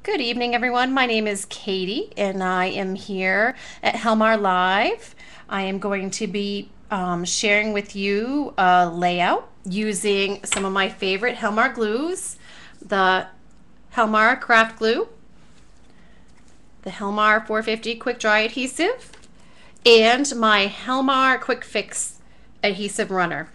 Good evening, everyone. My name is Katie, and I am here at Helmar Live. I am going to be sharing with you a layout using some of my favorite Helmar glues, the Helmar Craft Glue, the Helmar 450 Quick Dry Adhesive, and my Helmar Quick Fix Adhesive Runner.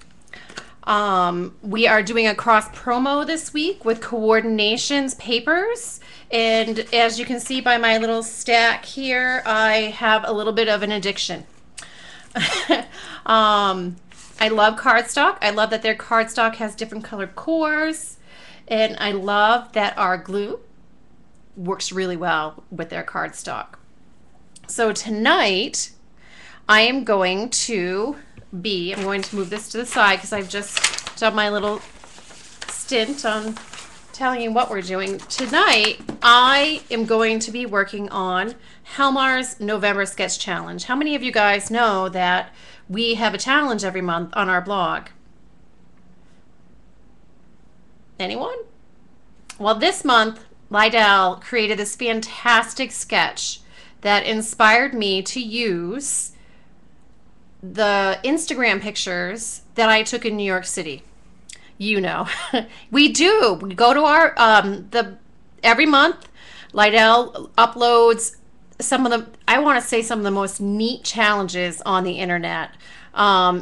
We are doing a cross promo this week with Coordinations Papers. And as you can see by my little stack here, I have a little bit of an addiction. I love cardstock. I love that their cardstock has different colored cores. And I love that our glue works really well with their cardstock. So tonight, I'm going to move this to the side because I've just done my little stint on telling you what we're doing. Tonight, I am going to be working on Helmar's November Sketch Challenge. How many of you guys know that we have a challenge every month on our blog? Anyone? Well, this month, Lydell created this fantastic sketch that inspired me to use the Instagram pictures that I took in New York City. You know, we do. We go to our every month. Lydell uploads some of the, I want to say, some of the most neat challenges on the internet.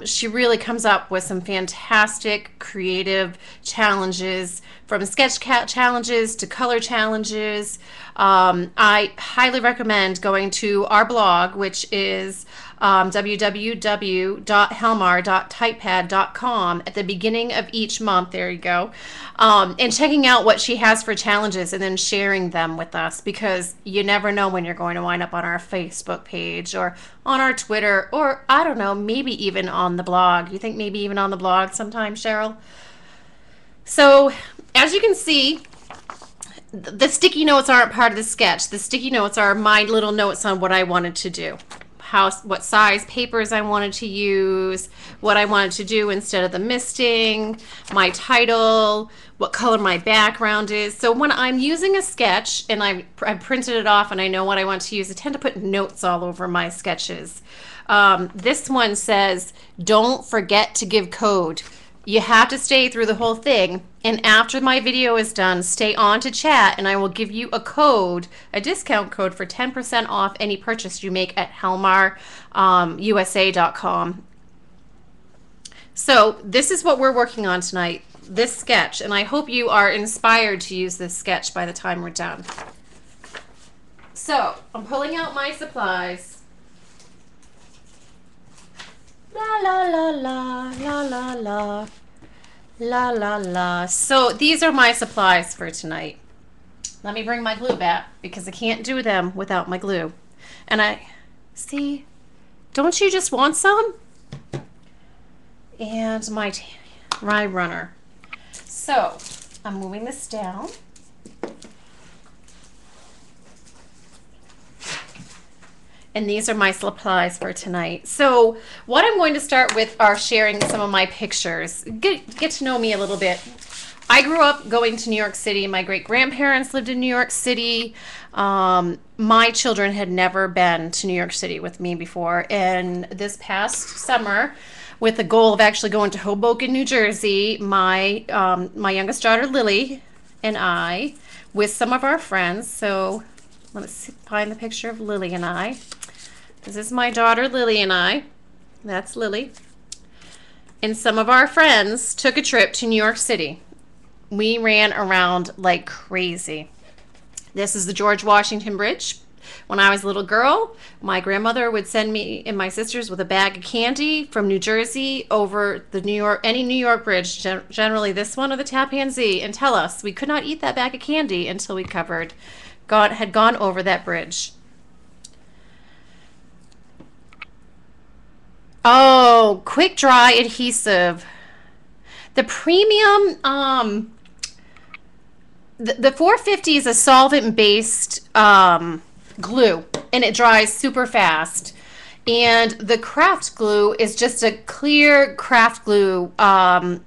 She really comes up with some fantastic creative challenges, from sketch challenges to color challenges. I highly recommend going to our blog, which is www.helmar.typepad.com at the beginning of each month. There you go. And checking out what she has for challenges and then sharing them with us, because you never know when you're going to wind up on our Facebook page or on our Twitter, or I don't know, maybe even on the blog. You think maybe even on the blog sometime, Cheryl? So as you can see, the sticky notes aren't part of the sketch. The sticky notes are my little notes on what I wanted to do. What size papers I wanted to use, what I wanted to do instead of the misting, my title, what color my background is. So when I'm using a sketch and I printed it off and I know what I want to use, I tend to put notes all over my sketches. This one says, don't forget to give code. You have to stay through the whole thing, and after my video is done, stay on to chat and I will give you a code, a discount code for 10% off any purchase you make at helmarusa.com. So this is what we're working on tonight, this sketch, and I hope you are inspired to use this sketch by the time we're done. So I'm pulling out my supplies. La la la la la la la la la la. So these are my supplies for tonight. Let me bring my glue back because I can't do them without my glue. And I see, don't you just want some? And my runner. So I'm moving this down. And these are my supplies for tonight. So what I'm going to start with are sharing some of my pictures. Get to know me a little bit. I grew up going to New York City. My great-grandparents lived in New York City. My children had never been to New York City with me before. And this past summer, with the goal of actually going to Hoboken, New Jersey, my youngest daughter, Lily, and I, with some of our friends. So let's find the picture of Lily and I. This is my daughter, Lily, and I. That's Lily. And some of our friends took a trip to New York City. We ran around like crazy. This is the George Washington Bridge. When I was a little girl, my grandmother would send me and my sisters with a bag of candy from New Jersey over the any New York bridge, generally this one or the Tappan Zee, and tell us we could not eat that bag of candy until we had gone over that bridge. Oh, quick dry adhesive. The premium, the 450 is a solvent-based glue, and it dries super fast. And the craft glue is just a clear craft glue.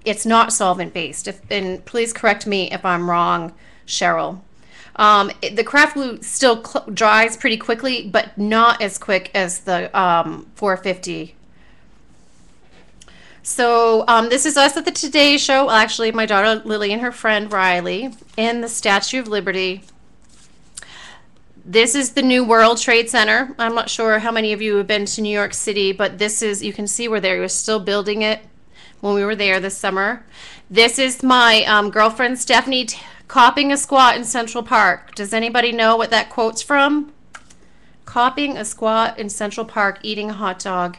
It's not solvent-based. And please correct me if I'm wrong, Cheryl. The craft glue still dries pretty quickly, but not as quick as the 450. So this is us at the Today Show. Actually, my daughter Lily and her friend Riley in the Statue of Liberty. This is the new World Trade Center. I'm not sure how many of you have been to New York City, but this is, you can see where they were still building it when we were there this summer. This is my girlfriend Stephanie copping a squat in Central Park. Does anybody know what that quote's from? Copping a squat in Central Park, eating a hot dog.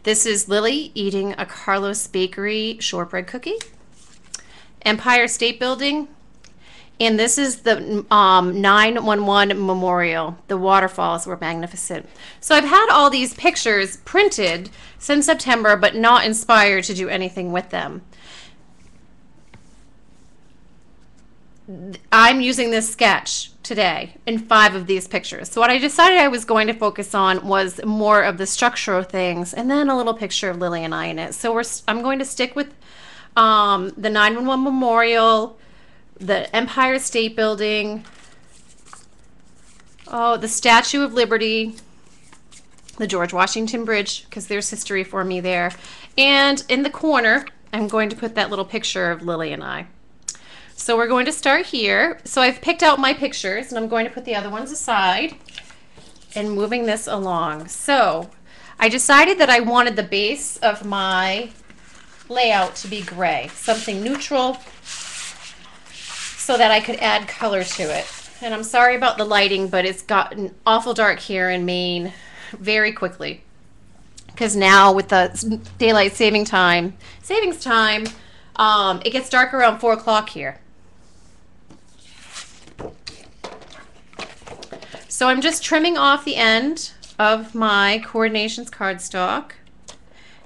This is Lily eating a Carlos Bakery shortbread cookie. Empire State Building. And this is the 9/11 memorial. The waterfalls were magnificent. So I've had all these pictures printed since September, but not inspired to do anything with them. I'm using this sketch today in 5 of these pictures. So what I decided I was going to focus on was more of the structural things and then a little picture of Lily and I in it. So I'm going to stick with the 9/11 memorial, the Empire State Building, the Statue of Liberty, the George Washington Bridge, because there's history for me there. And in the corner, I'm going to put that little picture of Lily and I. So we're going to start here. So I've picked out my pictures, and I'm going to put the other ones aside and moving this along. So I decided that I wanted the base of my layout to be gray, something neutral, so that I could add color to it. And I'm sorry about the lighting, but it's gotten awful dark here in Maine very quickly. Because now with the daylight savings time, it gets dark around 4 o'clock here. So I'm just trimming off the end of my Coordinations cardstock.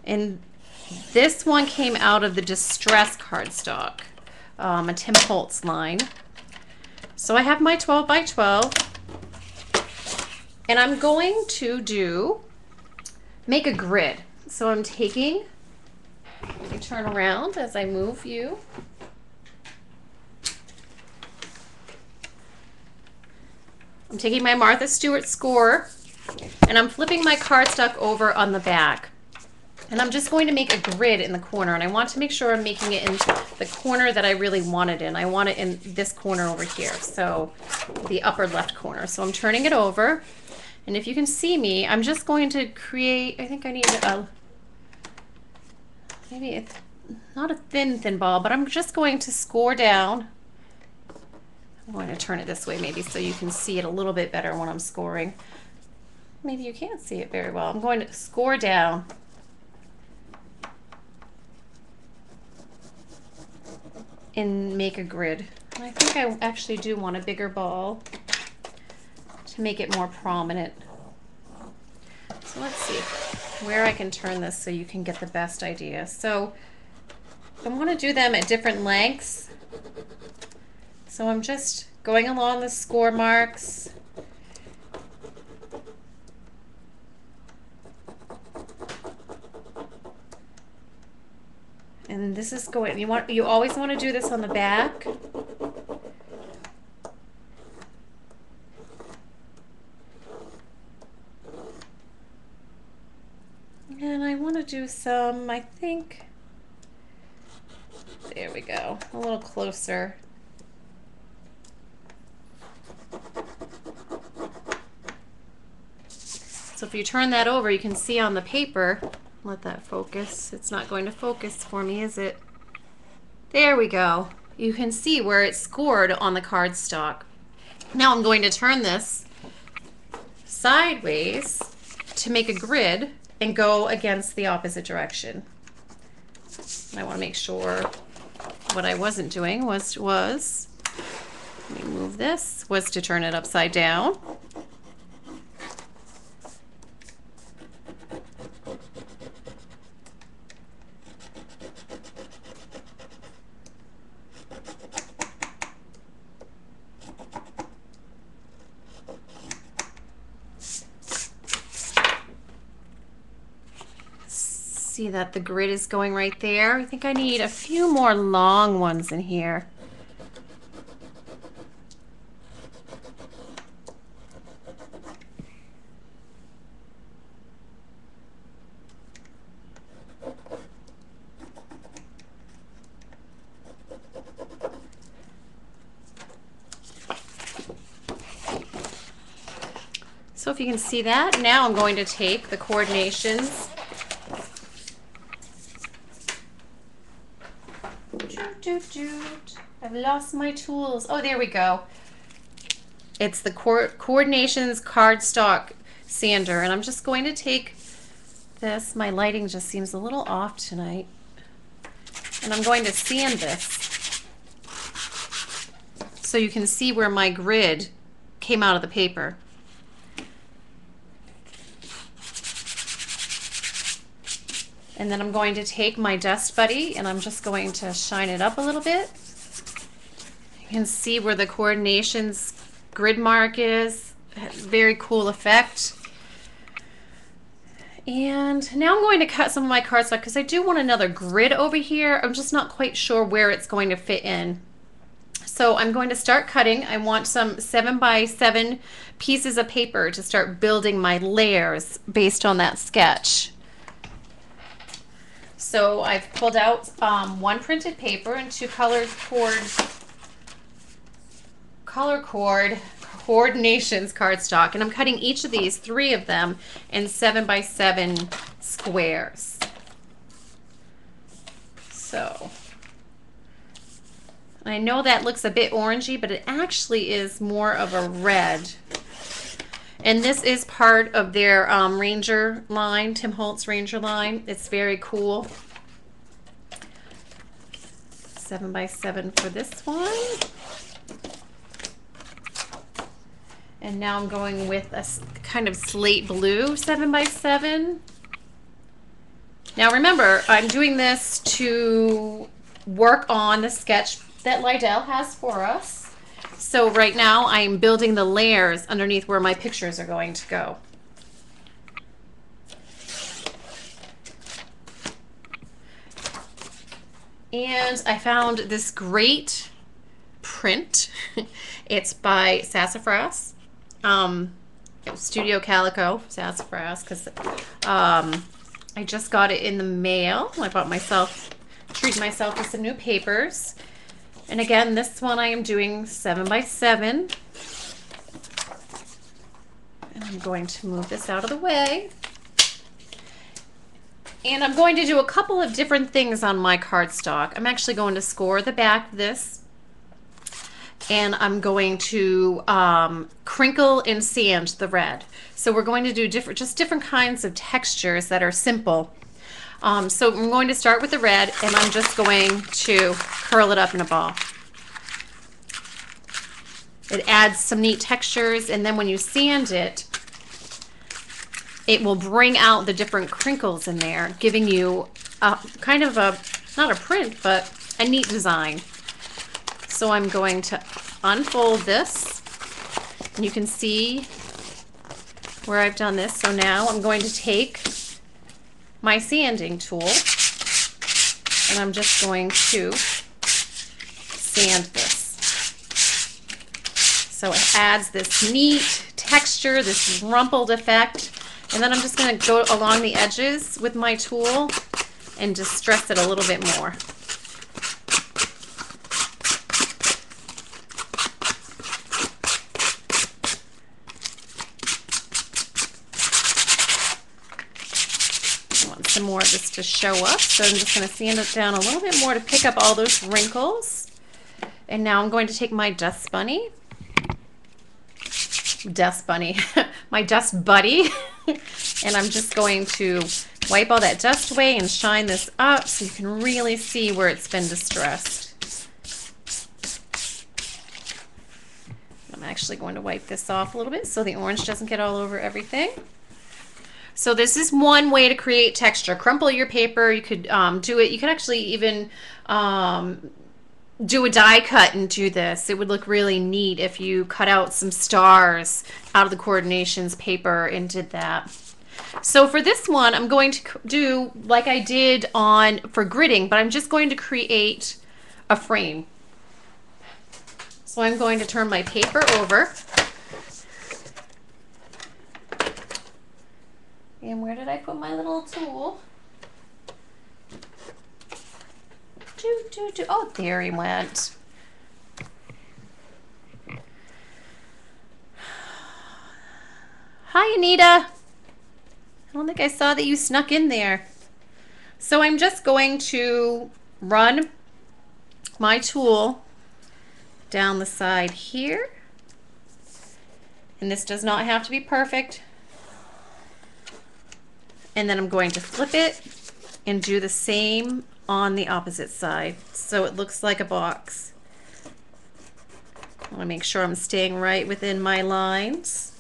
And this one came out of the Distress cardstock. A Tim Holtz line. So I have my 12 by 12 and I'm going to make a grid. So I'm taking, let me turn around as I move you. I'm taking my Martha Stewart score and I'm flipping my cardstock over on the back. And I'm just going to make a grid in the corner, and I want to make sure I'm making it in the corner that I really want it in. I want it in this corner over here, so the upper left corner. So I'm turning it over, and if you can see me, I'm just going to create, I think I need maybe it's not a thin ball, but I'm just going to score down. I'm going to turn it this way maybe so you can see it a little bit better when I'm scoring. Maybe you can't see it very well. I'm going to score down. And make a grid. And I think I actually do want a bigger ball to make it more prominent. So let's see where I can turn this so you can get the best idea. So I want to do them at different lengths. So I'm just going along the score marks. And this is going, you always want to do this on the back. And I want to do some, I think, there we go, a little closer. So if you turn that over, you can see on the paper, let that focus. It's not going to focus for me, is it? There we go. You can see where it's scored on the cardstock. Now I'm going to turn this sideways to make a grid and go against the opposite direction. And I want to make sure what I wasn't doing was let me move this, was to turn it upside down. See that the grid is going right there. I think I need a few more long ones in here. So if you can see that, now I'm going to take the coordinations. I've lost my tools. Oh, there we go. It's the coordinations cardstock sander, and I'm just going to take this. My lighting just seems a little off tonight. And I'm going to sand this so you can see where my grid came out of the paper. And then I'm going to take my Dust Buddy and I'm just going to shine it up a little bit. You can see where the coordinations grid mark is. Very cool effect. And now I'm going to cut some of my cardstock because I do want another grid over here. I'm just not quite sure where it's going to fit in. So I'm going to start cutting. I want some 7x7 pieces of paper to start building my layers based on that sketch. So I've pulled out one printed paper and two color coordinations cardstock, and I'm cutting each of these, 3 of them, in 7x7 squares. So I know that looks a bit orangey, but it actually is more of a red. And this is part of their Ranger line, Tim Holtz Ranger line. It's very cool. 7x7 for this one. And now I'm going with a kind of slate blue 7x7. Now remember, I'm doing this to work on the sketch that Lydell has for us. So right now I'm building the layers underneath where my pictures are going to go. And I found this great print. It's by Sassafras, Studio Calico Sassafras, because I just got it in the mail. I treated myself to some new papers. And again, this one I am doing 7x7. And I'm going to move this out of the way. And I'm going to do a couple of different things on my cardstock. I'm actually going to score the back of this. And I'm going to crinkle and sand the red. So we're going to do different kinds of textures that are simple. So I'm going to start with the red, and I'm just going to curl it up in a ball. It adds some neat textures, and then when you sand it, it will bring out the different crinkles in there, giving you kind of not a print, but a neat design. So I'm going to unfold this, and you can see where I've done this. So now I'm going to take my sanding tool, and I'm just going to sand this. So it adds this neat texture, this rumpled effect, and then I'm just going to go along the edges with my tool and distress it a little bit more. Some more of this to show up, so I'm just going to sand it down a little bit more to pick up all those wrinkles. And now I'm going to take my Dust Buddy, my Dust Buddy, and I'm just going to wipe all that dust away and shine this up so you can really see where it's been distressed. I'm actually going to wipe this off a little bit so the orange doesn't get all over everything. So this is one way to create texture. Crumple your paper. You could do it. You could actually even do a die cut and do this. It would look really neat if you cut out some stars out of the coordinations paper and did that. So for this one, I'm going to do like I did for gridding, but I'm just going to create a frame. So I'm going to turn my paper over. And where did I put my little tool? Oh, there he went. Hi, Anita. I don't think I saw that you snuck in there. So I'm just going to run my tool down the side here. And this does not have to be perfect. And then I'm going to flip it and do the same on the opposite side so it looks like a box. I want to make sure I'm staying right within my lines.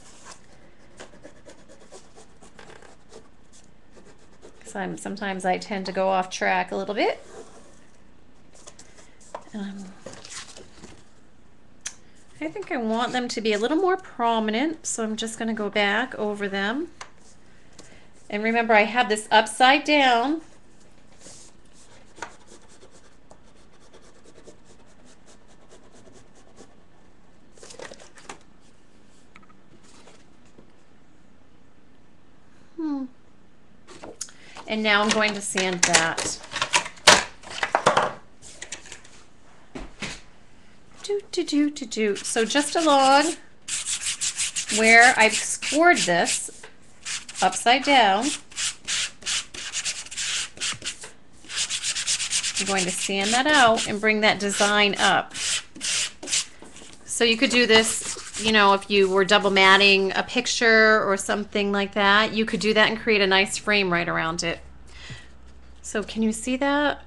Sometimes I tend to go off track a little bit. I think I want them to be a little more prominent, so I'm just going to go back over them. And remember, I have this upside down. And now I'm going to sand that. So just along where I've scored this upside down, I'm going to sand that out and bring that design up. So you could do this, you know, if you were double matting a picture or something like that, you could do that and create a nice frame right around it. So can you see that?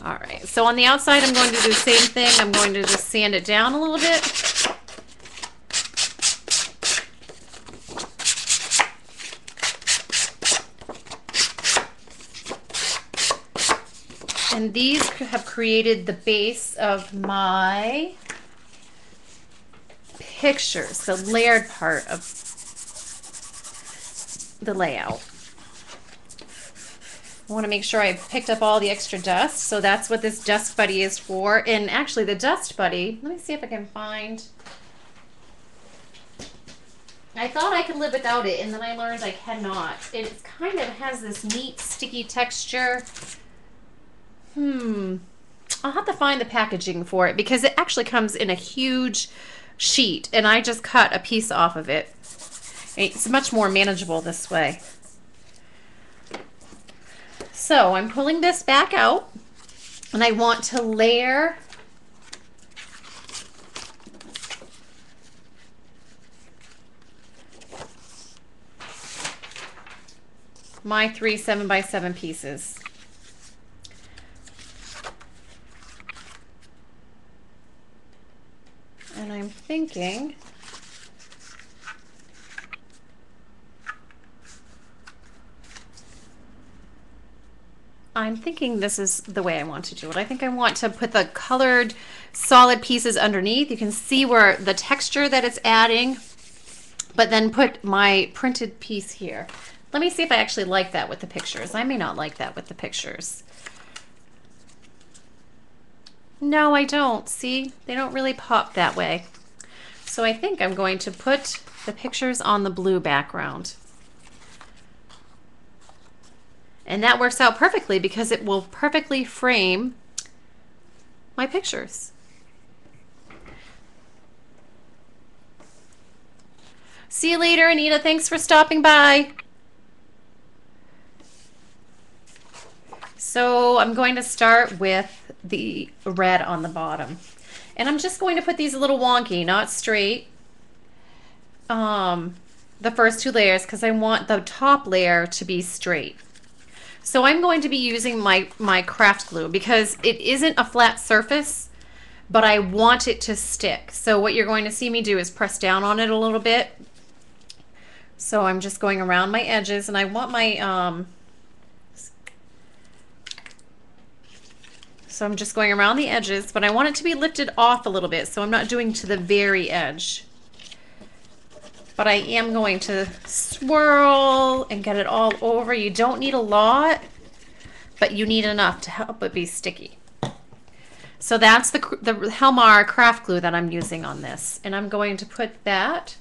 All right, so on the outside, I'm going to do the same thing. I'm going to just sand it down a little bit. And these have created the base of my pictures, the layered part of the layout. I want to make sure I've picked up all the extra dust, so that's what this dust buddy is for. And actually the dust buddy, let me see if I can find, I thought I could live without it, and then I learned I cannot. It kind of has this neat sticky texture. I'll have to find the packaging for it because it actually comes in a huge sheet, and I just cut a piece off of it. It's much more manageable this way. So I'm pulling this back out, and I want to layer my 3 7x7 pieces. And I'm thinking this is the way I want to do it. I think I want to put the colored solid pieces underneath. You can see where the texture that it's adding, but then put my printed piece here. Let me see if I actually like that with the pictures. I may not like that with the pictures. No, I don't. See, they don't really pop that way. So I think I'm going to put the pictures on the blue background. And that works out perfectly because it will perfectly frame my pictures. See you later, Anita. Thanks for stopping by. So I'm going to start with the red on the bottom. And I'm just going to put these a little wonky, not straight. The first 2 layers because I want the top layer to be straight. So I'm going to be using my craft glue because it isn't a flat surface, but I want it to stick. So what you're going to see me do is press down on it a little bit. So I'm just going around my edges, and I want my, so I'm just going around the edges, but I want it to be lifted off a little bit, so I'm not doing to the very edge. But I am going to swirl and get it all over. You don't need a lot, but you need enough to help it be sticky. So that's the Helmar craft glue that I'm using on this. And I'm going to put that,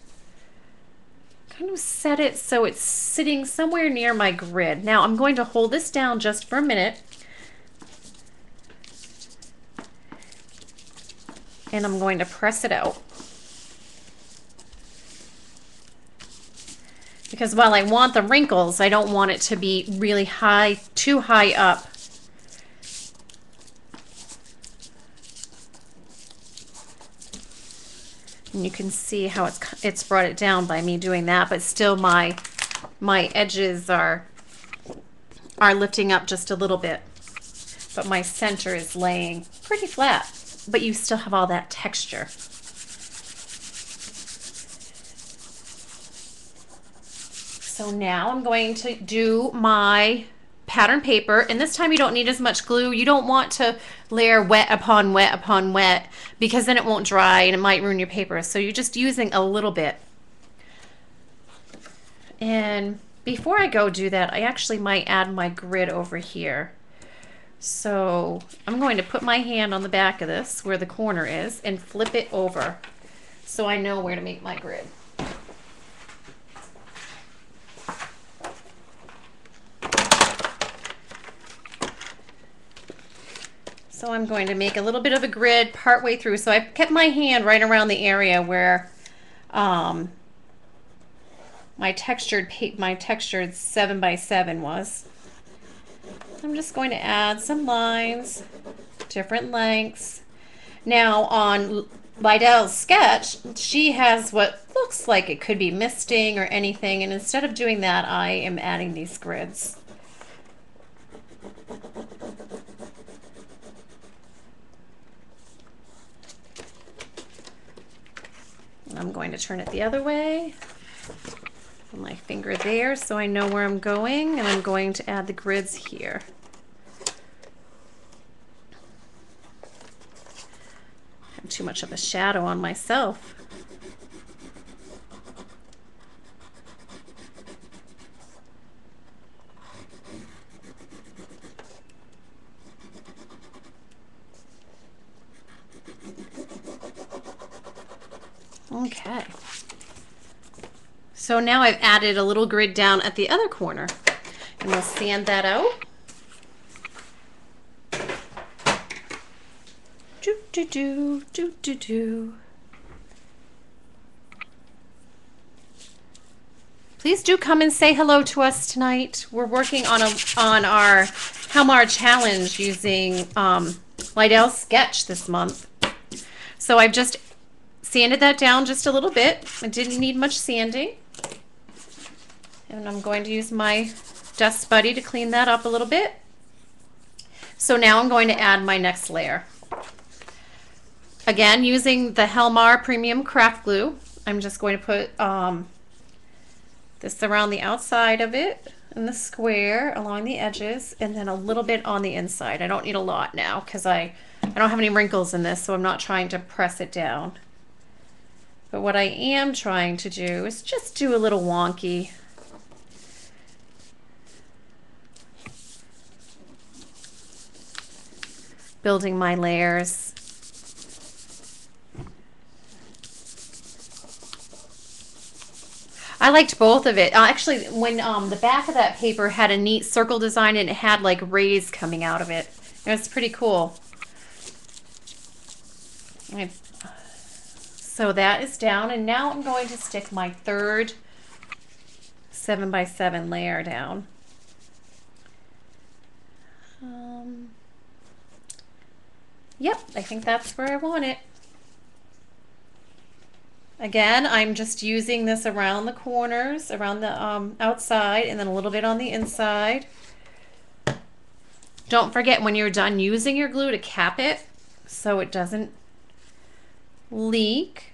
kind of set it so it's sitting somewhere near my grid. Now I'm going to hold this down just for a minute. And I'm going to press it out. because while I want the wrinkles, I don't want it to be really high, too high up. And you can see how it's brought it down by me doing that, but still my edges are lifting up just a little bit. But my center is laying pretty flat, but you still have all that texture. So now I'm going to do my pattern paper, and this time you don't need as much glue. You don't want to layer wet upon wet upon wet, because then it won't dry and it might ruin your paper. So you're just using a little bit. And before I go do that, I actually might add my grid over here. So I'm going to put my hand on the back of this where the corner is and flip it over so I know where to make my grid. So I'm going to make a little bit of a grid partway through. So I've kept my hand right around the area where my textured 7x7 was. I'm just going to add some lines, different lengths. Now on Lydell's sketch, she has what looks like it could be misting or anything, and instead of doing that, I am adding these grids. I'm going to turn it the other way. Put my finger there so I know where I'm going, and I'm going to add the grids here. I have too much of a shadow on myself. Okay. So now I've added a little grid down at the other corner, and we'll sand that out. Do do do do do do. Please do come and say hello to us tonight. We're working on our Helmar challenge using Lydell's sketch this month. So I've just sanded that down just a little bit. It didn't need much sanding. And I'm going to use my Dust Buddy to clean that up a little bit. So now I'm going to add my next layer. Again, using the Helmar Premium Craft Glue, I'm just going to put this around the outside of it in the square along the edges, and then a little bit on the inside. I don't need a lot now because I don't have any wrinkles in this, so I'm not trying to press it down. But what I am trying to do is just do a little wonky. Building my layers. I liked both of it. Actually, when the back of that paper had a neat circle design and it had like rays coming out of it. It was pretty cool. So that is down, and now I'm going to stick my third 7x7 layer down. Yep, I think that's where I want it. Again, I'm just using this around the corners, around the outside, and then a little bit on the inside. Don't forget when you're done using your glue to cap it so it doesn't leak.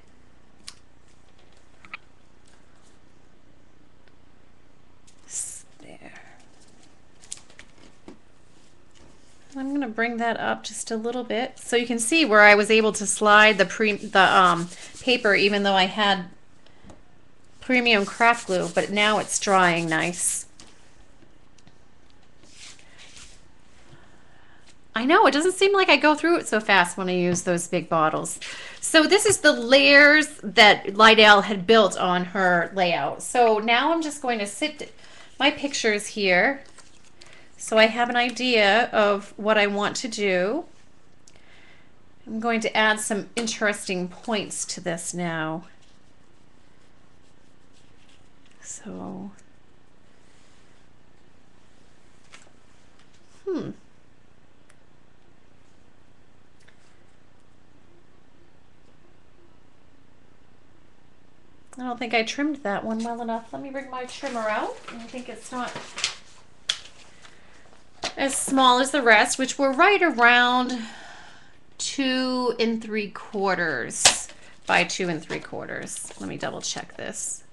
There. I'm going to bring that up just a little bit so you can see where I was able to slide the paper even though I had premium craft glue, but now it's drying nice. I know, it doesn't seem like I go through it so fast when I use those big bottles. So this is the layers that Lydell had built on her layout. So now I'm just going to sit my pictures here so I have an idea of what I want to do. I'm going to add some interesting points to this now. So So, I don't think I trimmed that one well enough. Let me bring my trimmer out. I think it's not as small as the rest, which were right around 2 3/4 by 2 3/4. Let me double check this.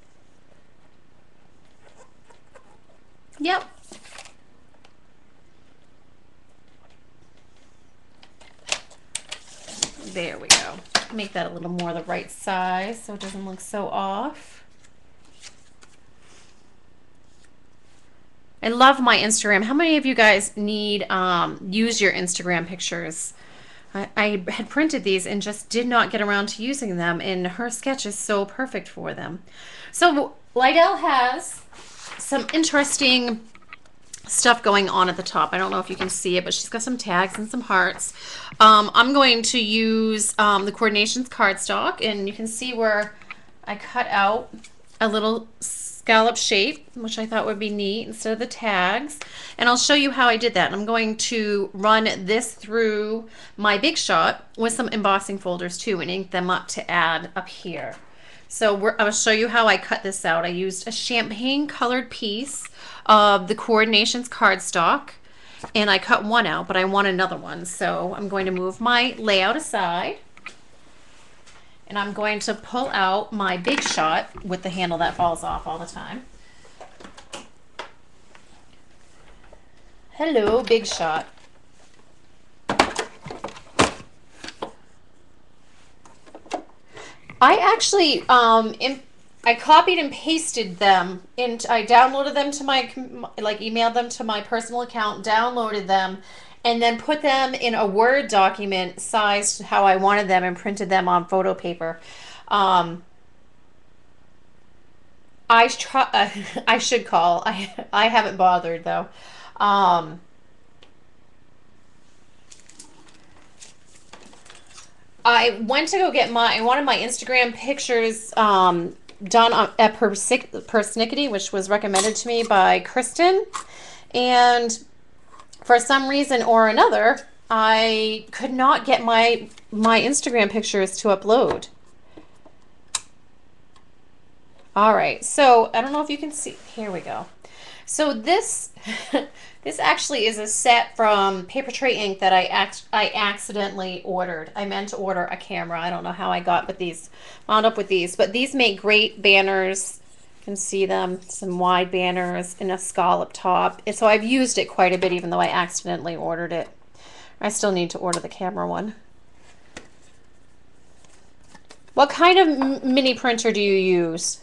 Yep. There we go. Make that a little more the right size so it doesn't look so off. I love my Instagram. How many of you guys need use your Instagram pictures? I had printed these and just did not get around to using them, and her sketch is so perfect for them. So Lydell has some interesting stuff going on at the top. I don't know if you can see it, but she's got some tags and some hearts. I'm going to use the Coordinations cardstock, and you can see where I cut out a little scallop shape, which I thought would be neat instead of the tags. And I'll show you how I did that. I'm going to run this through my Big Shot with some embossing folders too and ink them up to add up here. So I'll show you how I cut this out. I used a champagne colored piece of the Coordinations cardstock, and I cut one out, but I want another one. So I'm going to move my layout aside, and I'm going to pull out my Big Shot with the handle that falls off all the time. Hello, Big Shot. I actually I copied and pasted them, and I downloaded them to my, emailed them to my personal account, downloaded them, and then put them in a Word document sized how I wanted them and printed them on photo paper. I should call. I haven't bothered though. I went to go get I wanted my Instagram pictures done at Persnickety, which was recommended to me by Kristen. And for some reason or another, I could not get my Instagram pictures to upload. All right, so I don't know if you can see. Here we go. So this this actually is a set from Paper Tray Ink that I accidentally ordered. I meant to order a camera. I don't know how I wound up with these, but these make great banners. You can see them, some wide banners and a scallop top. And so I've used it quite a bit, even though I accidentally ordered it. I still need to order the camera one. What kind of mini printer do you use?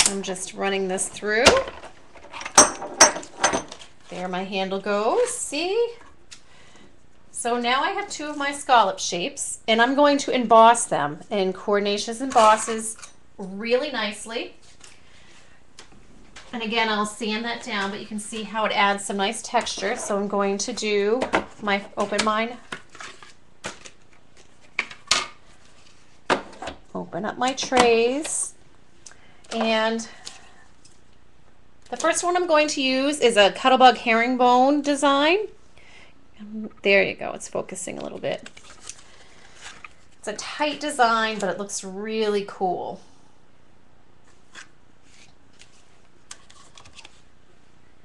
I'm just running this through. There my handle goes, see? So now I have two of my scallop shapes, and I'm going to emboss them. And Coordinations embosses really nicely. And again, I'll sand that down, but you can see how it adds some nice texture. So I'm going to open up my trays. And the first one I'm going to use is a Cuttlebug herringbone design. There you go. It's focusing a little bit. It's a tight design, but it looks really cool.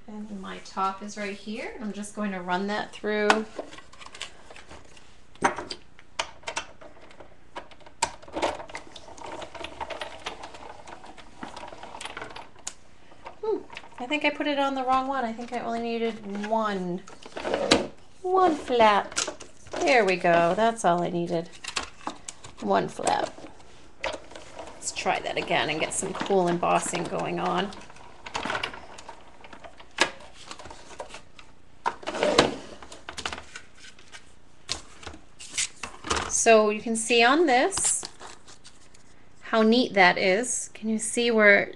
And my top is right here. I'm just going to run that through. I think I put it on the wrong one. I think I only needed one flap. There we go. That's all I needed. One flap. Let's try that again and get some cool embossing going on. So you can see on this how neat that is. Can you see where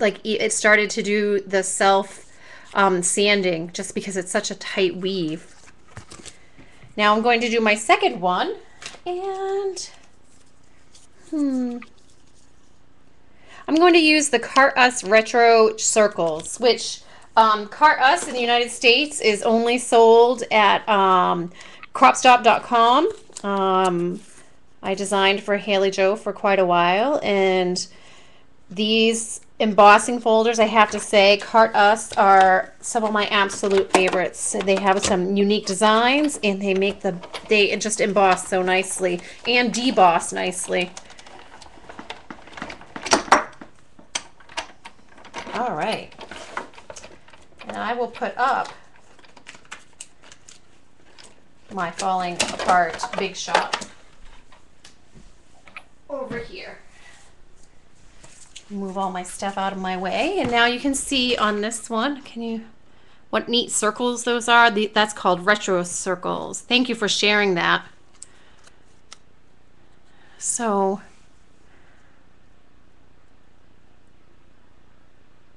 it started to do the self sanding just because it's such a tight weave. Now I'm going to do my second one, And I'm going to use the Cart Us Retro Circles, which Cart Us in the United States is only sold at cropstop.com. I designed for Haley Joe for quite a while, and these embossing folders, I have to say, Cart Us are some of my absolute favorites. They have some unique designs, and they just emboss so nicely and deboss nicely. All right, and I will put up my falling apart big shop over here. Move all my stuff out of my way, and now you can see on this one, what neat circles those are? That's called retro circles. Thank you for sharing that. So,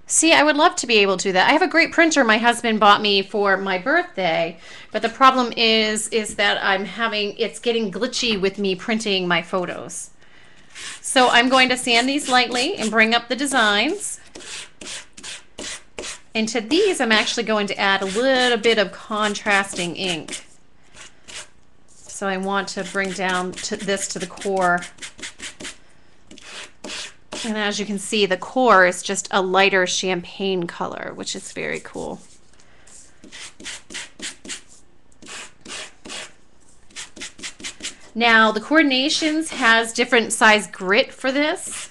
see, I would love to be able to do that. I have a great printer my husband bought me for my birthday, but the problem is that it's getting glitchy with me printing my photos. So I'm going to sand these lightly and bring up the designs. And to these, I'm actually going to add a little bit of contrasting ink. So I want to bring down this to the core. And as you can see, the core is just a lighter champagne color, which is very cool. Now, the Coordinations has different size grit for this.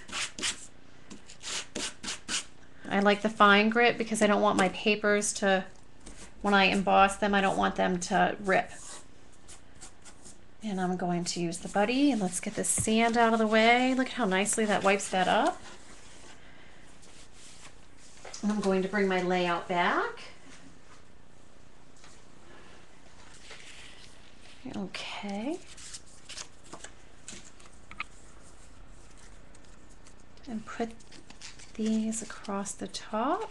I like the fine grit because I don't want my papers to, when I emboss them, I don't want them to rip. And I'm going to use the buddy, and let's get this sand out of the way. Look how nicely that wipes that up. And I'm going to bring my layout back. Okay. And put these across the top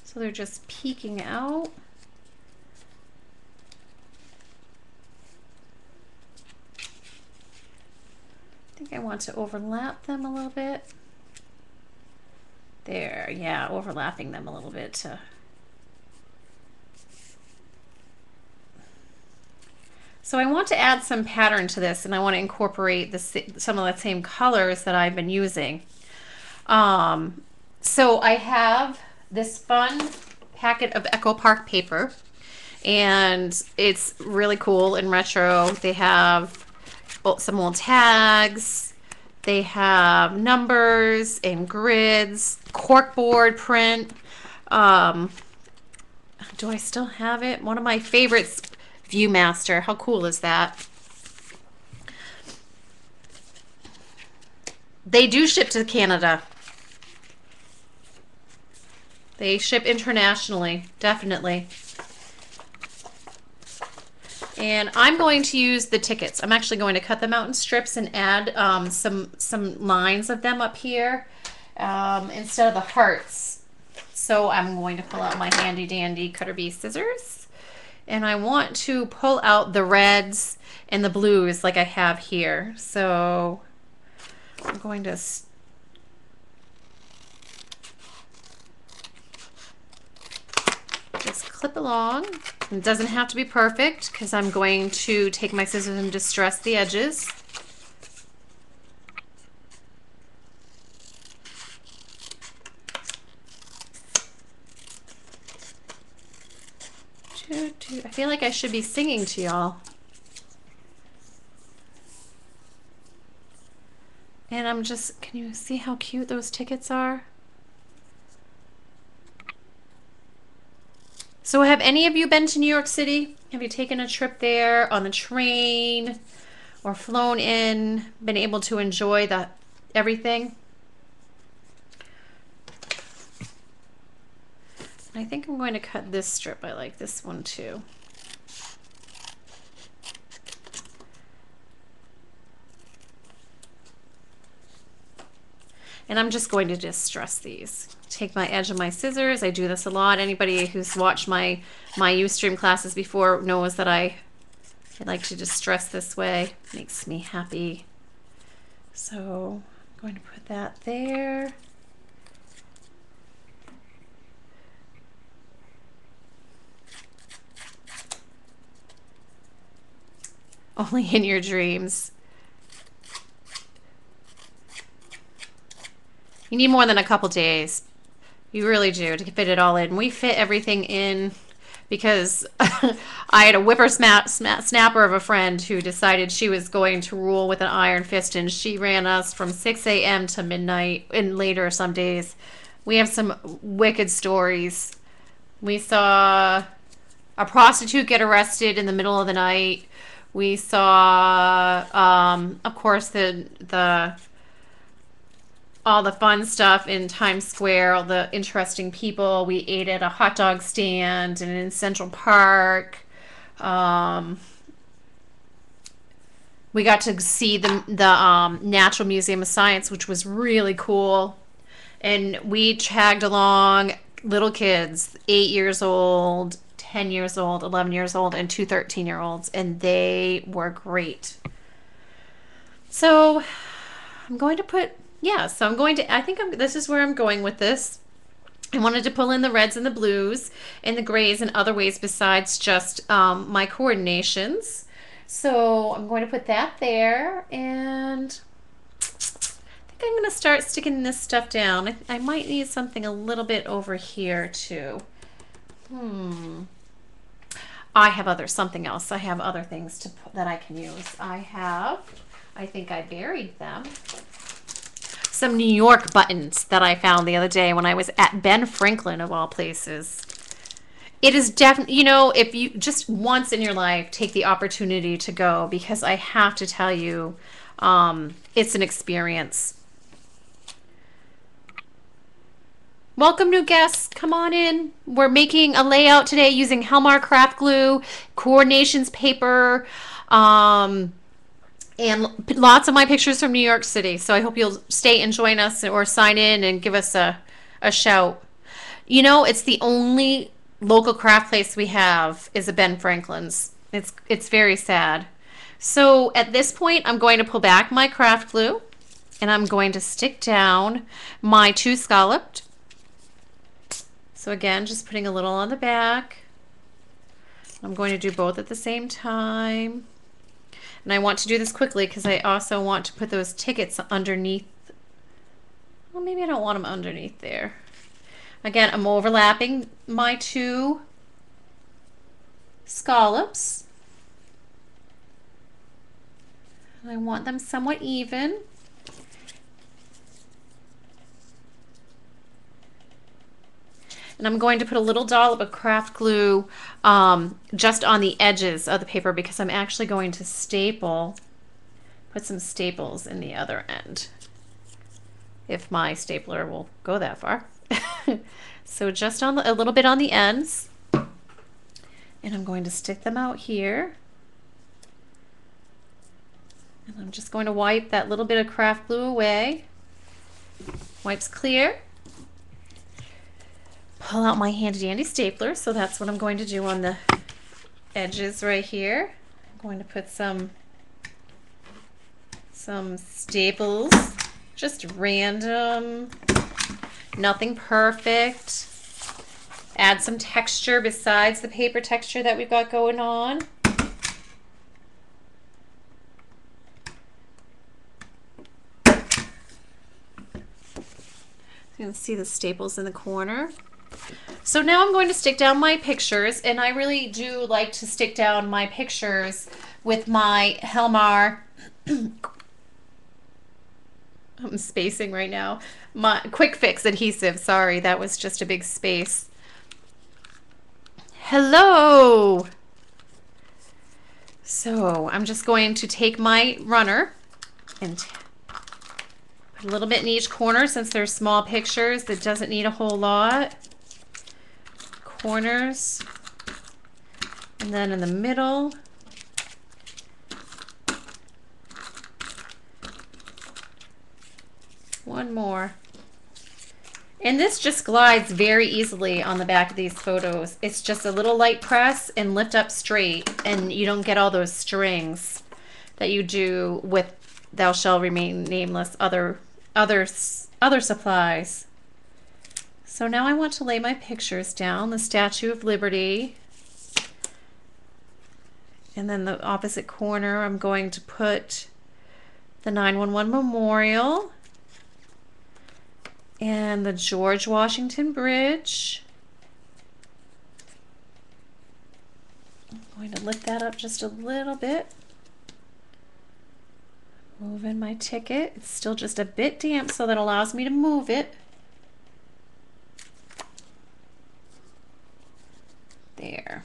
so they're just peeking out. I think I want to overlap them a little bit. There, yeah, overlapping them a little bit to So I want to add some pattern to this, and I want to incorporate some of the same colors that I've been using. So I have this fun packet of Echo Park paper, and it's really cool and retro. They have some old tags, they have numbers and grids, corkboard print. Do I still have it? One of my favorites, Viewmaster. How cool is that? They do ship to Canada. They ship internationally, definitely. And I'm going to use the tickets. I'm actually going to cut them out in strips and add some lines of them up here instead of the hearts. So I'm going to pull out my handy dandy Cutter Bee scissors. And I want to pull out the reds and the blues like I have here. So I'm going to just clip along. It doesn't have to be perfect because I'm going to take my scissors and distress the edges. I feel like I should be singing to y'all. And I'm just, can you see how cute those tickets are? So have any of you been to New York City? Have you taken a trip there on the train or flown in, been able to enjoy everything? I think I'm going to cut this strip. I like this one too. And I'm just going to distress these. Take my edge of my scissors. I do this a lot. Anybody who's watched my Ustream classes before knows that I I like to just dress this way. Makes me happy. So I'm going to put that there. Only in your dreams. You need more than a couple days. You really do to fit it all in. We fit everything in because I had a whippersnapper of a friend who decided she was going to rule with an iron fist, and she ran us from 6 a.m. to midnight and later some days. We have some wicked stories. We saw a prostitute get arrested in the middle of the night. We saw, of course, the all the fun stuff in Times Square, all the interesting people. We ate at a hot dog stand and in Central Park. We got to see the Natural Museum of Science, which was really cool. And we tagged along little kids, 8 years old, 10 years old, 11 years old, and 2 13-year-olds, and they were great. So I'm going to put, yeah, so I'm going to, I think this is where I'm going with this. I wanted to pull in the reds and the blues and the grays in other ways besides just my coordinations. So I'm going to put that there, and I think I'm going to start sticking this stuff down. I might need something a little bit over here too. I have something else. I have other things that I can use. I think I buried them. Some New York buttons that I found the other day when I was at Ben Franklin, of all places. It is definitely, you know, if you just once in your life take the opportunity to go, because I have to tell you, it's an experience. Welcome, new guests. Come on in. We're making a layout today using Helmar craft glue, coordinations paper, and lots of my pictures from New York City. So I hope you'll stay and join us or sign in and give us a shout. You know, it's the only local craft place we have is a Ben Franklin's. It's very sad. So at this point, I'm going to pull back my craft glue, and I'm going to stick down my 2 scalloped. So again, just putting a little on the back. I'm going to do both at the same time. And I want to do this quickly because I also want to put those tickets underneath. Well, maybe I don't want them underneath there. Again, I'm overlapping my 2 scallops. I want them somewhat even. And I'm going to put a little dollop of craft glue just on the edges of the paper because I'm actually going to put some staples in the other end, if my stapler will go that far. So just on a little bit on the ends, and I'm going to stick them out here. And I'm just going to wipe that little bit of craft glue away. Wipes clear. Pull out my handy dandy stapler, so that's what I'm going to do on the edges right here. I'm going to put some staples, just random, nothing perfect. Add some texture besides the paper texture that we've got going on. You can see the staples in the corner. So now I'm going to stick down my pictures, and I really do like to stick down my pictures with my Helmar, I'm spacing right now, my Quick Fix adhesive. Sorry, that was just a big space. Hello! So I'm just going to take my runner and put a little bit in each corner since they're small pictures. It doesn't need a whole lot. Corners, and then in the middle. One more. And this just glides very easily on the back of these photos. It's just a little light press and lift up straight, and you don't get all those strings that you do with Thou Shall Remain Nameless other supplies. So now I want to lay my pictures down. The Statue of Liberty. And then the opposite corner, I'm going to put the 9/11 Memorial and the George Washington Bridge. I'm going to lift that up just a little bit. Move in my ticket. It's still just a bit damp, so that allows me to move it. There.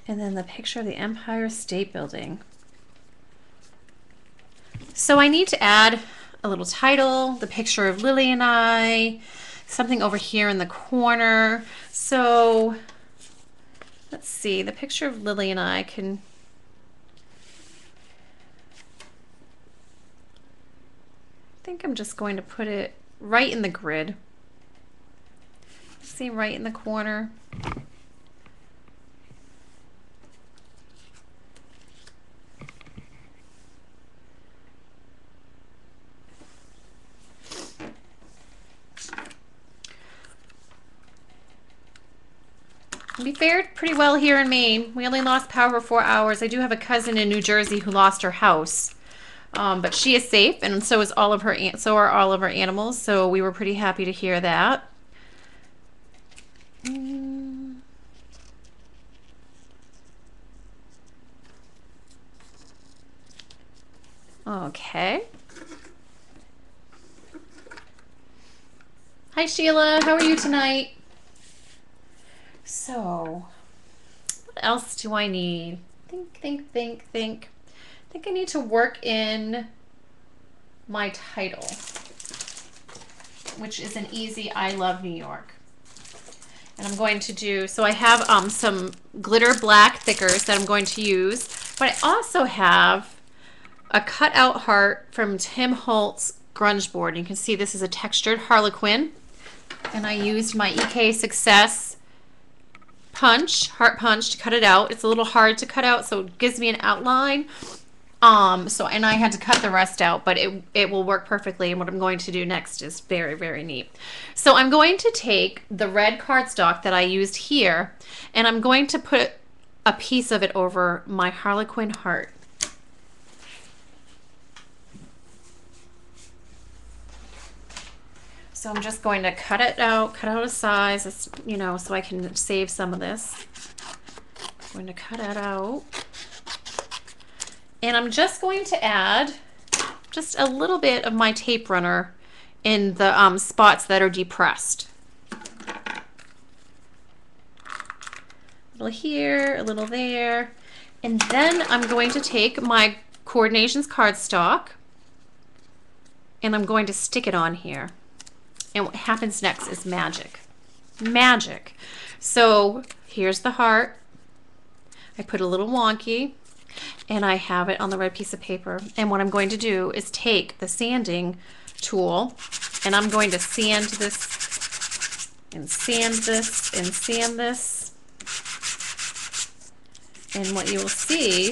And then the picture of the Empire State Building. So I need to add a little title, the picture of Lily and I, something over here in the corner. So let's see, the picture of Lily and I can, I think I'm just going to put it right in the grid. See, right in the corner. We fared pretty well here in Maine. We only lost power for 4 hours. I do have a cousin in New Jersey who lost her house, but she is safe, and so is all of her. So are all of her animals. So we were pretty happy to hear that. Okay. Hi Sheila, how are you tonight? So, what else do I need? Think. I think I need to work in my title, which is an easy I Love New York. And I'm going to do, so I have some glitter black thickers that I'm going to use, but I also have a cutout heart from Tim Holtz grunge board. You can see this is a textured harlequin, and I used my EK Success heart punch to cut it out. It's a little hard to cut out, so it gives me an outline. And I had to cut the rest out, but it will work perfectly. And what I'm going to do next is very, very neat. So I'm going to take the red cardstock that I used here, and I'm going to put a piece of it over my harlequin heart. So I'm just going to cut out a size, it's, you know, so I can save some of this. I'm going to cut it out. And I'm just going to add just a little bit of my tape runner in the spots that are depressed. A little here, a little there. And then I'm going to take my Coordinations cardstock and I'm going to stick it on here. And what happens next is magic. Magic. So here's the heart. I put a little wonky and I have it on the red piece of paper. And what I'm going to do is take the sanding tool and I'm going to sand this and sand this and sand this. And what you will see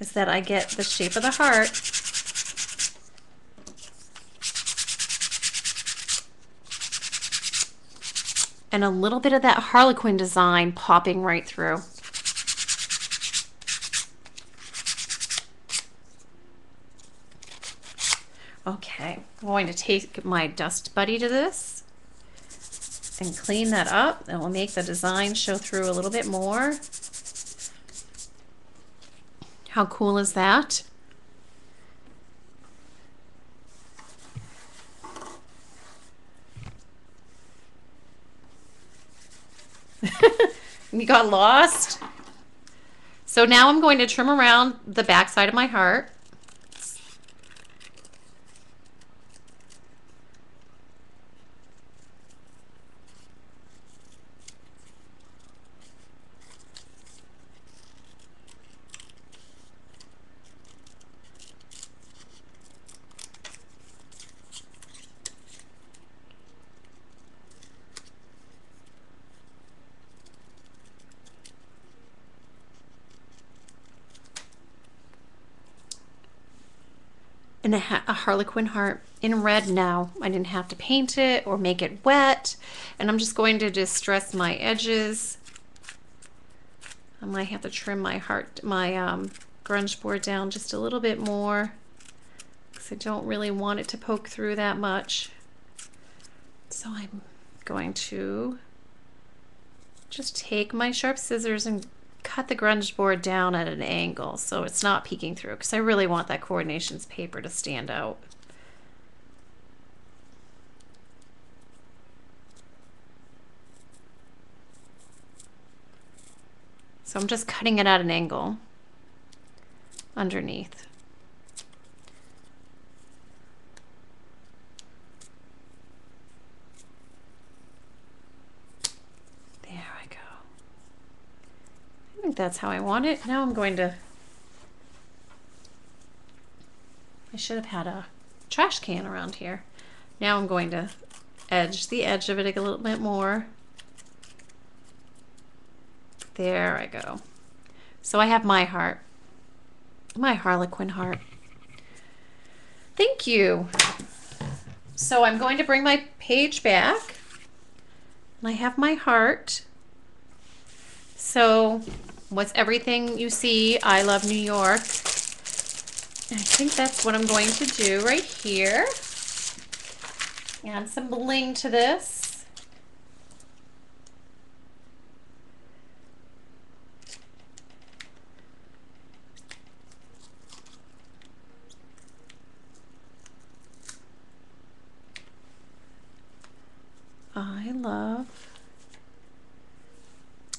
is that I get the shape of the heart. And a little bit of that harlequin design popping right through. Okay, I'm going to take my dust buddy to this and clean that up. It will make the design show through a little bit more. How cool is that? You got lost? So now I'm going to trim around the back side of my heart. and a Harlequin heart in red now. I didn't have to paint it or make it wet. And I'm just going to distress my edges. I might have to trim my grunge board down just a little bit more because I don't really want it to poke through that much. So I'm going to just take my sharp scissors and cut the grunge board down at an angle so it's not peeking through, because I really want that Coordinations paper to stand out. So I'm just cutting it at an angle underneath. I think that's how I want it. Now I'm going to, I should have had a trash can around here. Now I'm going to edge the edge of it a little bit more. There I go. So I have my heart, my Harlequin heart. Thank you. So I'm going to bring my page back, and I have my heart. So what's everything you see? I love New York. And I think that's what I'm going to do right here. Add some bling to this. I love.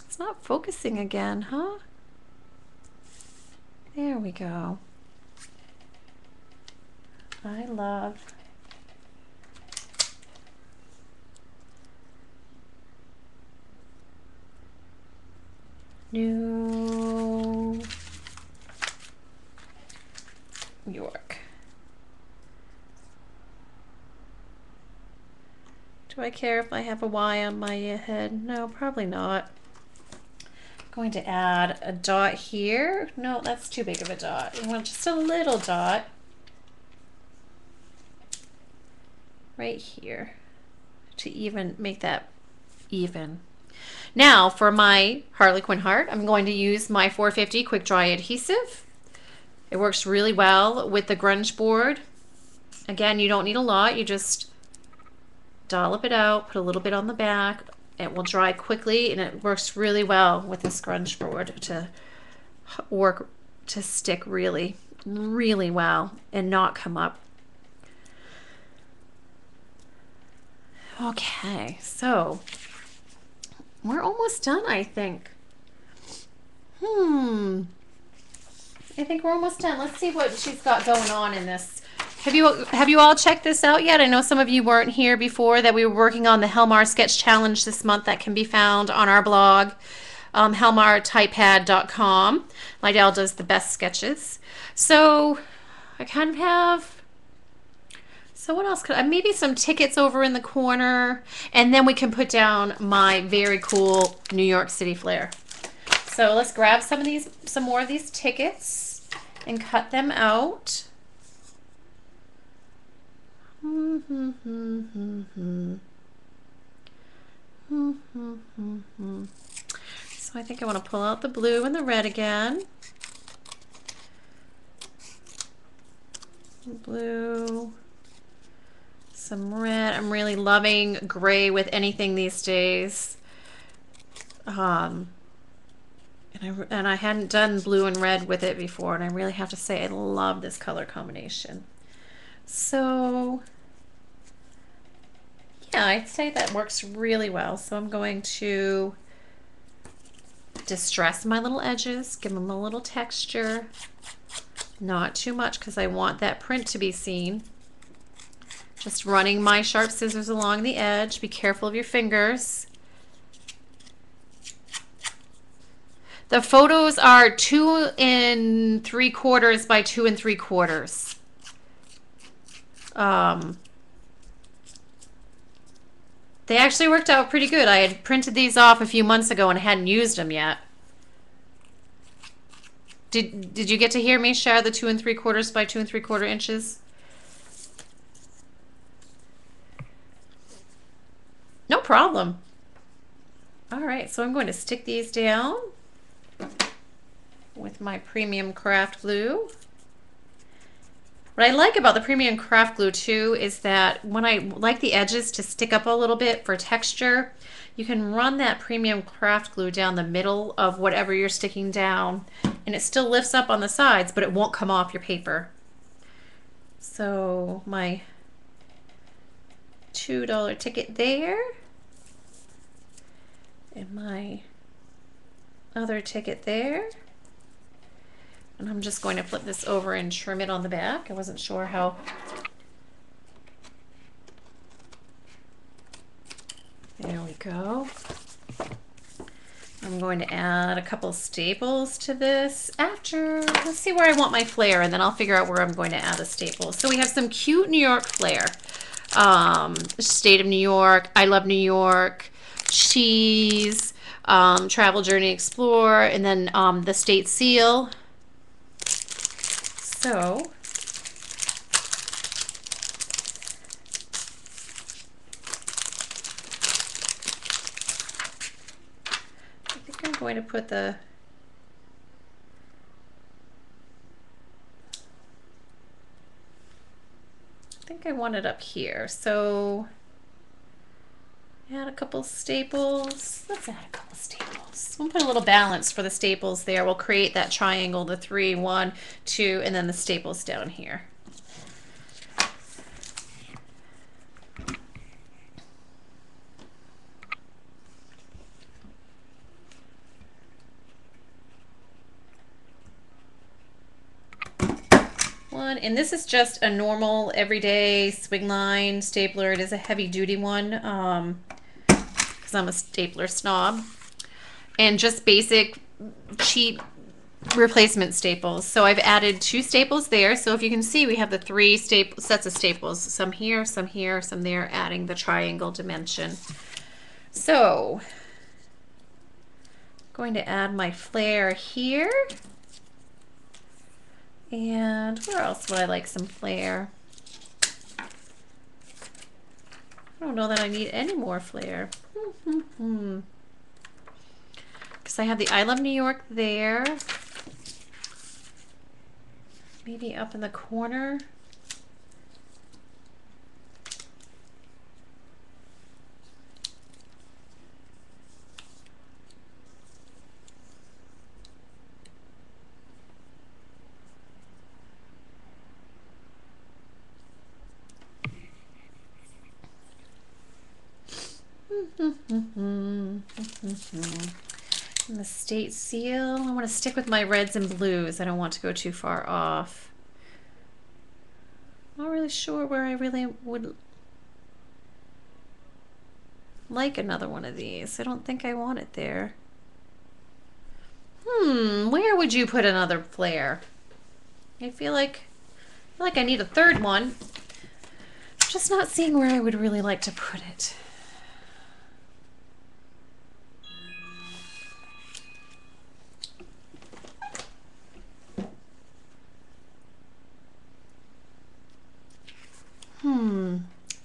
It's not focusing again, huh? There we go. I love. New York. Do I care if I have a Y on my head? No, probably not. Going to add a dot here. No, that's too big of a dot. I want just a little dot right here to even make that even. Now for my Harlequin heart, I'm going to use my 450 quick dry adhesive. It works really well with the grunge board. Again, you don't need a lot. You just dollop it out, put a little bit on the back. It will dry quickly, and it works really well with this grunge board to stick really, really well and not come up. Okay, so we're almost done, I think. I think we're almost done. Let's see what she's got going on in this. Have you all checked this out yet? I know some of you weren't here before, that we were working on the Helmar Sketch Challenge this month that can be found on our blog, helmartypepad.com. Lydell does the best sketches. So I kind of have, so what else could I, maybe some tickets over in the corner, and then we can put down my very cool New York City flair. So let's grab some more of these tickets and cut them out. So I think I want to pull out the blue and the red again. Blue, some red. I'm really loving gray with anything these days. And I hadn't done blue and red with it before, and I really have to say I love this color combination. So yeah, I'd say that works really well. So I'm going to distress my little edges, give them a little texture, not too much because I want that print to be seen. Just running my sharp scissors along the edge. Be careful of your fingers. The photos are 2 3/4 by 2 3/4. They actually worked out pretty good. I had printed these off a few months ago and hadn't used them yet. Did you get to hear me share the 2 3/4 by 2 3/4 inches? No problem. All right, so I'm going to stick these down with my premium craft glue. What I like about the premium craft glue too is that when I like the edges to stick up a little bit for texture, you can run that premium craft glue down the middle of whatever you're sticking down, and it still lifts up on the sides, but it won't come off your paper. So my $2 ticket there, and my other ticket there. And I'm just going to flip this over and trim it on the back. I wasn't sure how. There we go. I'm going to add a couple staples to this after. Let's see where I want my flair, and then I'll figure out where I'm going to add the staples. So we have some cute New York flair. State of New York, I love New York, cheese, travel, journey, explore, and then the state seal. So I think I'm going to put I think I want it up here. So add a couple staples. Let's add a couple staples. We'll put a little balance for the staples there. We'll create that triangle, the 3, 1, 2, and then the staples down here. One, and this is just a normal everyday swing line stapler. It is a heavy duty one because I'm a stapler snob, and just basic cheap replacement staples. So I've added 2 staples there. So if you can see, we have the 3 sets of staples, some here, some there, adding the triangle dimension. So I'm going to add my flair here. And where else would I like some flair? I don't know that I need any more flair. Because I have the I Love New York there. Maybe up in the corner. And the state seal, I want to stick with my reds and blues. I don't want to go too far off. Not really sure where I really would like another one of these. I don't think I want it there. Where would you put another flare? I feel like I need a third one. I'm just not seeing where I would really like to put it.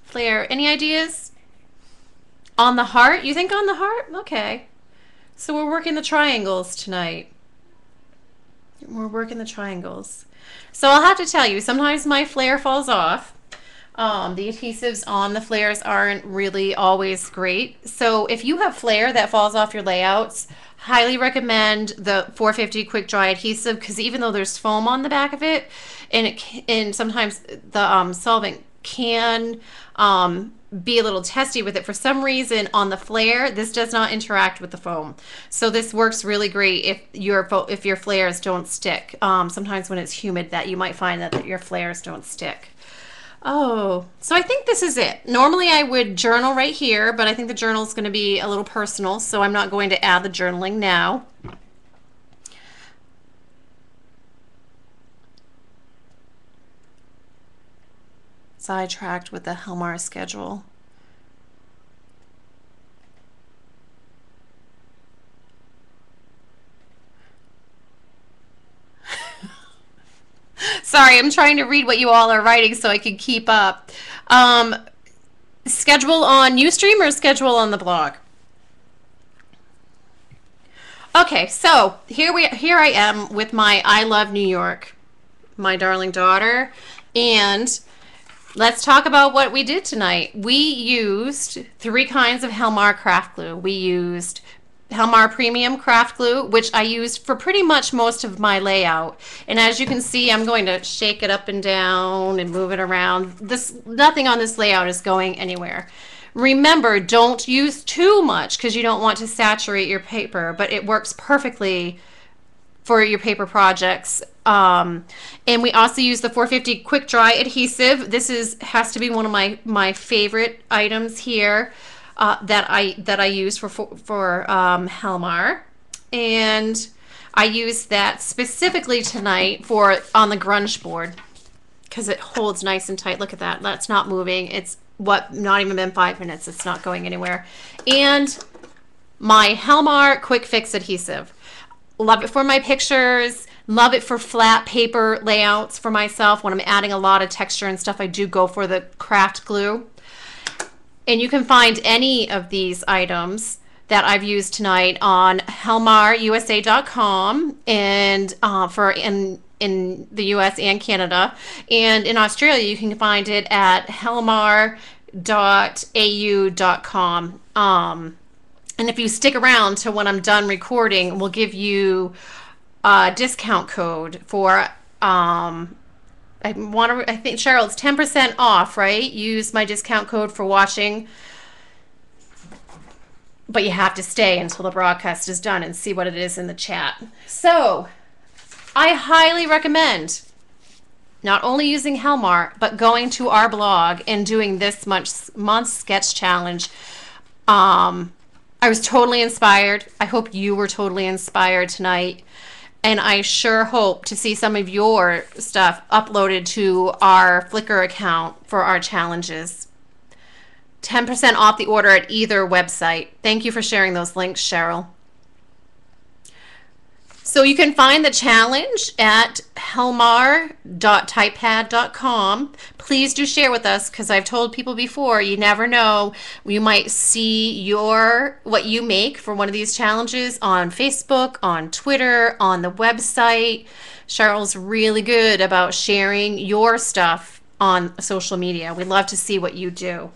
Flare, any ideas? On the heart? You think on the heart? Okay. So we're working the triangles tonight. We're working the triangles. So I'll have to tell you, sometimes my flare falls off. The adhesives on the flares aren't really always great. So if you have flare that falls off your layouts, highly recommend the 450 quick dry adhesive, because even though there's foam on the back of it, and sometimes the solvent can be a little testy with it. For some reason on the flare, this does not interact with the foam. So this works really great if your flares don't stick. Sometimes when it's humid, that you might find that your flares don't stick. Oh, so I think this is it. Normally I would journal right here, but I think the journal is going to be a little personal, so I'm not going to add the journaling now. Sidetracked with the Helmar schedule. Sorry, I'm trying to read what you all are writing so I can keep up. Schedule on Ustream or schedule on the blog? Okay, so here I am with my I Love New York, my darling daughter, and let's talk about what we did tonight. We used 3 kinds of Helmar craft glue. We used Helmar Premium Craft Glue, which I used for pretty much most of my layout. And as you can see, I'm going to shake it up and down and move it around. Nothing on this layout is going anywhere. Remember, don't use too much because you don't want to saturate your paper, but it works perfectly for your paper projects. And we also use the 450 quick dry adhesive. This has to be one of my favorite items here that I use for Helmar, and I use that specifically tonight for on the grunge board because it holds nice and tight. Look at that. That's not moving. It's not even been 5 minutes. It's not going anywhere. And my Helmar quick fix adhesive. Love it for my pictures. Love it for flat paper layouts for myself. When I'm adding a lot of texture and stuff, I do go for the craft glue. And you can find any of these items that I've used tonight on helmarusa.com and in the US and Canada. And in Australia, you can find it at helmar.au.com. And if you stick around to when I'm done recording, we'll give you a discount code for I think, Cheryl, it's 10% off, right? Use my discount code for watching. But you have to stay until the broadcast is done and see what it is in the chat. So I highly recommend not only using Helmar, but going to our blog and doing this month's sketch challenge. I was totally inspired. I hope you were totally inspired tonight. And I sure hope to see some of your stuff uploaded to our Flickr account for our challenges. 10% off the order at either website. Thank you for sharing those links, Cheryl. So you can find the challenge at helmar.typepad.com. Please do share with us, because I've told people before, you never know. You might see what you make for one of these challenges on Facebook, on Twitter, on the website. Cheryl's really good about sharing your stuff on social media. We'd love to see what you do.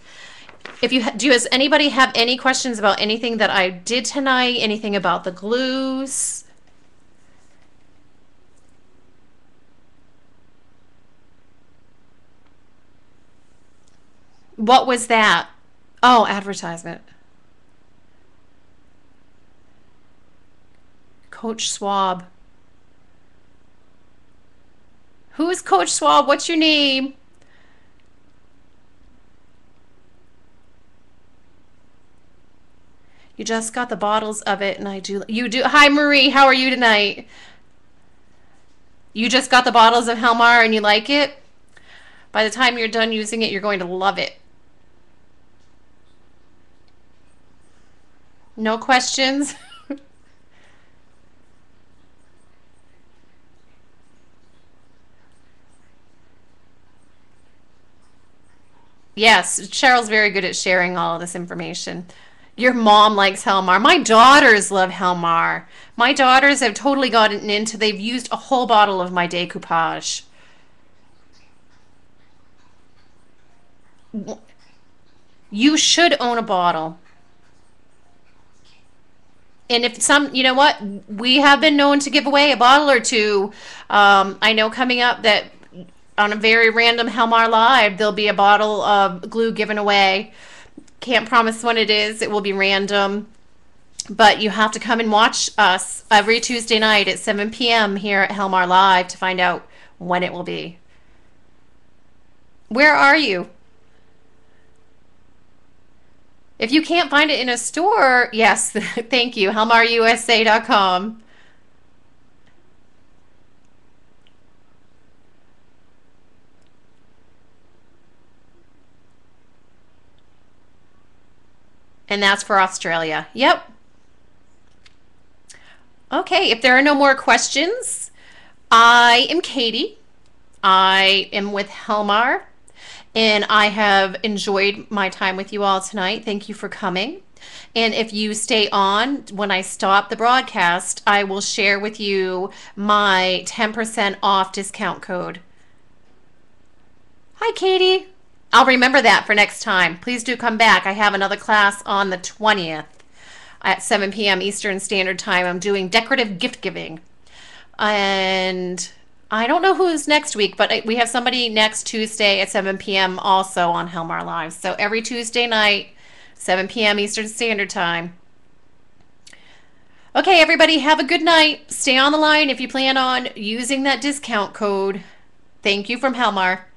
Does anybody have any questions about anything that I did tonight? Anything about the glues? What was that? Oh, advertisement. Coach Swab. Who is Coach Swab? What's your name? You just got the bottles of it, and you do. Hi, Marie. How are you tonight? You just got the bottles of Helmar, and you like it? By the time you're done using it, you're going to love it. No questions? Yes, Cheryl's very good at sharing all of this information. Your mom likes Helmar. My daughters love Helmar. My daughters have totally gotten into, they've used a whole bottle of my decoupage. You should own a bottle. And if you know what, we have been known to give away a bottle or two. I know coming up that on a very random Helmar Live, there'll be a bottle of glue given away. Can't promise when it is. It will be random. But you have to come and watch us every Tuesday night at 7 p.m. here at Helmar Live to find out when it will be. Where are you? If you can't find it in a store, yes, thank you, helmarusa.com. And that's for Australia. Yep. Okay, if there are no more questions, I am Katie. I am with Helmar. And I have enjoyed my time with you all tonight. Thank you for coming. And if you stay on, when I stop the broadcast, I will share with you my 10% off discount code. Hi, Katie. I'll remember that for next time. Please do come back. I have another class on the 20th at 7 p.m. Eastern Standard Time. I'm doing decorative gift giving. And I don't know who's next week, but we have somebody next Tuesday at 7 p.m. also on Helmar Live. So every Tuesday night, 7 p.m. Eastern Standard Time. Okay, everybody, have a good night. Stay on the line if you plan on using that discount code. Thank you from Helmar.